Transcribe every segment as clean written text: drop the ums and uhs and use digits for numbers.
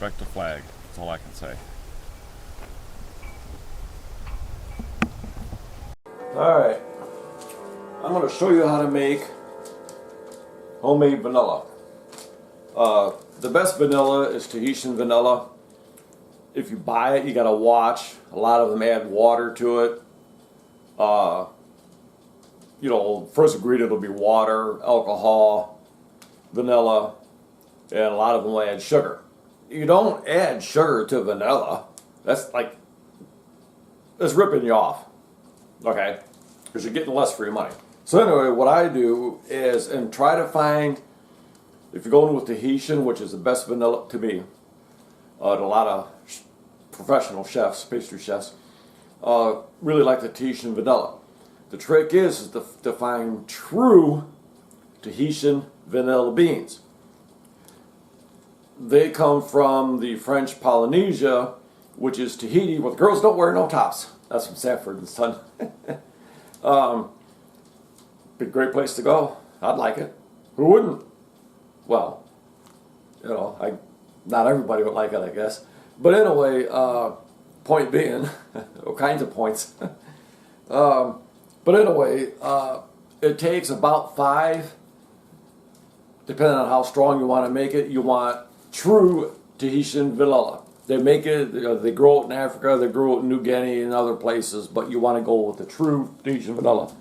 respect the flag. That's all I can say. Alright, I'm going to show you how to make homemade vanilla. The best vanilla is Tahitian vanilla. If you buy it, you got to watch. A lot of them add water to it. First ingredient will be water, alcohol, vanilla, and a lot of them will add sugar. You don't add sugar to vanilla. That's ripping you off. Okay? Because you're getting less for your money. So anyway, what I do is, and try to find, if you're going with Tahitian, which is the best vanilla to me, a lot of professional chefs, pastry chefs, really like the Tahitian vanilla. The trick is to find true Tahitian vanilla beans. They come from the French Polynesia, which is Tahiti, where the girls don't wear no tops. That's from Sanford and Son. Be a great place to go. I'd like it. Who wouldn't? Well, not everybody would like it, I guess. But anyway, point being, all kinds of points. But anyway, it takes about 5, depending on how strong you want to make it. You want true Tahitian vanilla. They make it, they grow it in Africa, they grow it in New Guinea and other places, but you want to go with the true Tahitian vanilla.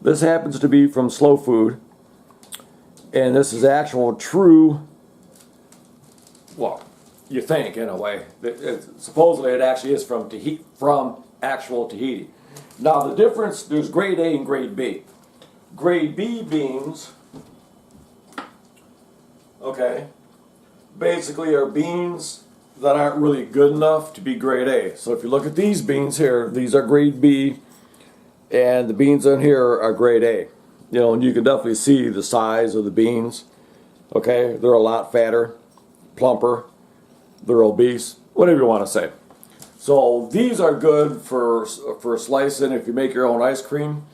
This happens to be from Slow Food, and this is actual true, well, you think in a way. Supposedly it actually is from Tahiti, from actual Tahiti. Now the difference, there's grade A and grade B. Grade B beans, okay, basically are beans that aren't really good enough to be grade A. So if you look at these beans here, these are grade B, and the beans in here are grade A. And you can definitely see the size of the beans. Okay, they're a lot fatter, plumper, they're obese, whatever you want to say. So these are good for slicing. If you make your own ice cream,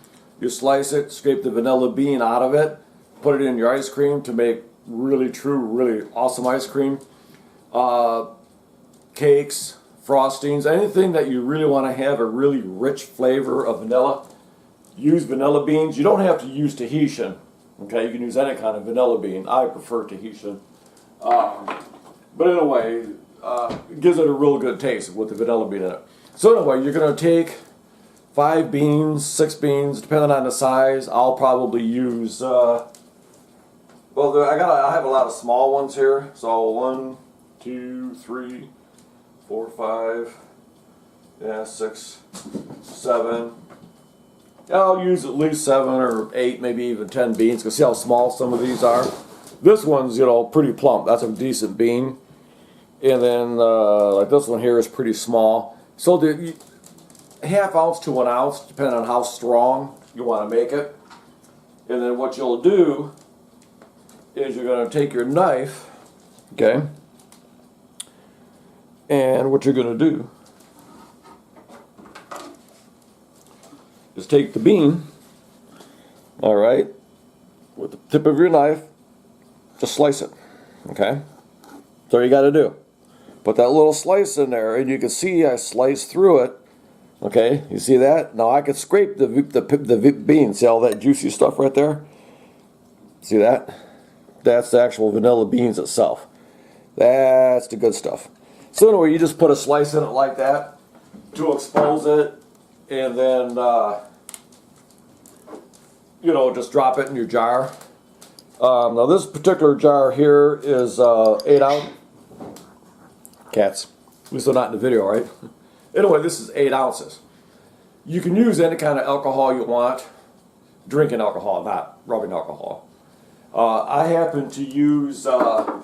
you slice it, scrape the vanilla bean out of it, put it in your ice cream to make really true, really awesome ice cream. Cakes, frostings, anything that you really want to have a really rich flavor of vanilla, use vanilla beans. You don't have to use Tahitian. Okay, you can use any kind of vanilla bean. I prefer Tahitian. But anyway, it gives it a real good taste with the vanilla bean in it. So anyway, you're going to take 5 beans, 6 beans, depending on the size. I'll probably use, I have a lot of small ones here. So 1, 2, 3, 4, 5, 6, 7. I'll use at least 7 or 8, maybe even 10 beans. You can see how small some of these are. This one's, pretty plump. That's a decent bean. And then, like this one here is pretty small. So the ½ ounce to 1 ounce, depending on how strong you want to make it. And then what you'll do is you're going to take your knife, okay, and what you're going to do is take the bean, all right, with the tip of your knife, just slice it, okay? That's all you got to do. Put that little slice in there, and you can see I sliced through it, okay? You see that? Now I could scrape the bean. See all that juicy stuff right there? See that? That's the actual vanilla beans itself. That's the good stuff. So anyway, you just put a slice in it like that to expose it, and then, just drop it in your jar. Now this particular jar here is 8 ounce. Cats. At least they're not in the video, right? Anyway, this is 8 ounces. You can use any kind of alcohol you want. Drinking alcohol, not rubbing alcohol. I happen to use, not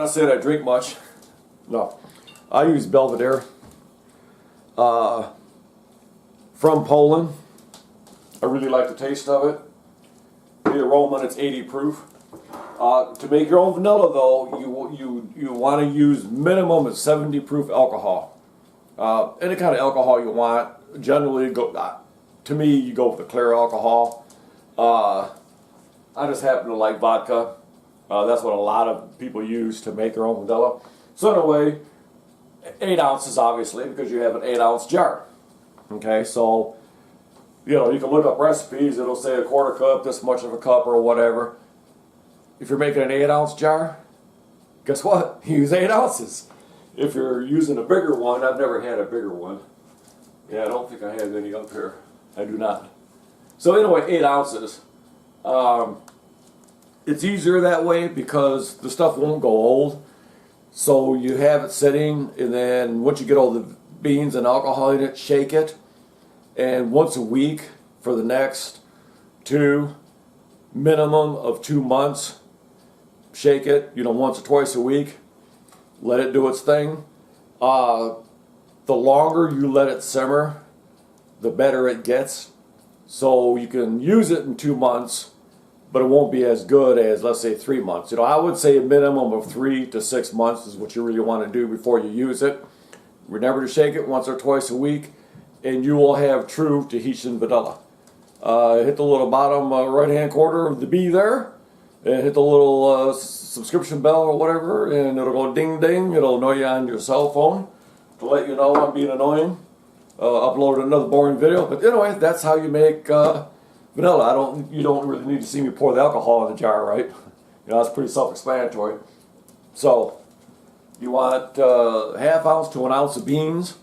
saying I drink much. No. I use Belvedere. From Poland. I really like the taste of it. The aroma, it's 80 proof. To make your own vanilla, though, you want to use minimum of 70 proof alcohol. Any kind of alcohol you want. Generally, to me, you go with the clear alcohol. I just happen to like vodka. That's what a lot of people use to make their own vanilla. So anyway, 8 ounces obviously, because you have an 8-ounce jar. Okay, so you know, you can look up recipes, it'll say a quarter cup, this much of a cup or whatever. If you're making an 8-ounce jar, guess what? You use 8 ounces. If you're using a bigger one, I've never had a bigger one. Yeah, I don't think I have any up here. I do not. So anyway, 8 ounces. It's easier that way because the stuff won't go old. So you have it sitting, and then once you get all the beans and alcohol in it, shake it. And once a week for the next minimum of 2 months, shake it, you know, once or twice a week. Let it do its thing. The longer you let it simmer, the better it gets. So you can use it in 2 months, but it won't be as good as, let's say, 3 months. You know, I would say a minimum of 3 to 6 months is what you really want to do before you use it. Remember to shake it once or twice a week, and you will have true Tahitian vanilla. Hit the little bottom right-hand corner of the B there, and hit the little subscription bell or whatever, and it'll go ding-ding. It'll annoy you on your cell phone to let you know I'm being annoying. Upload another boring video, but anyway, that's how you make vanilla. You don't really need to see me pour the alcohol in the jar, right? You know, that's pretty self-explanatory. So you want ½ ounce to 1 ounce of beans,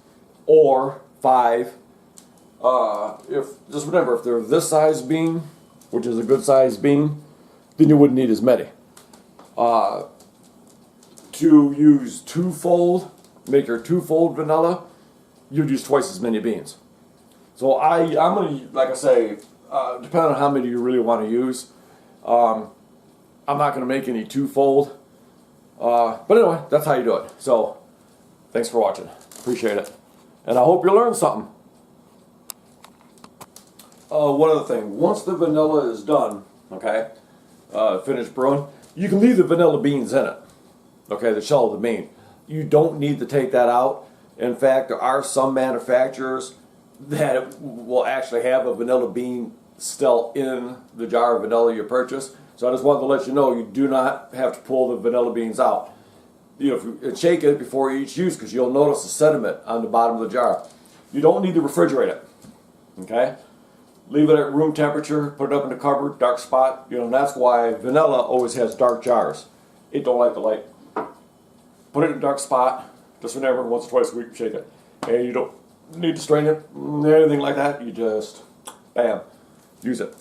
or 5. Just remember, if they're this size bean, which is a good size bean, then you wouldn't need as many. To use twofold, make your twofold vanilla, you'd use twice as many beans. So I'm going to, like I say, depending on how many you really want to use, I'm not going to make any twofold. But anyway, that's how you do it. So thanks for watching. Appreciate it. And I hope you learned something. One other thing. Once the vanilla is done, okay, finished brewing, you can leave the vanilla beans in it. Okay, the shell of the bean. You don't need to take that out. In fact, there are some manufacturers that will actually have a vanilla bean still in the jar of vanilla you purchase. So I just wanted to let you know you do not have to pull the vanilla beans out. You know, and shake it before each use, because you'll notice the sediment on the bottom of the jar. You don't need to refrigerate it. Okay? Leave it at room temperature, put it up in the cupboard, dark spot. You know, and that's why vanilla always has dark jars. It don't like the light. Put it in a dark spot. Just remember, once or twice a week, shake it. And you don't need to strain it, anything like that. You just, bam, use it.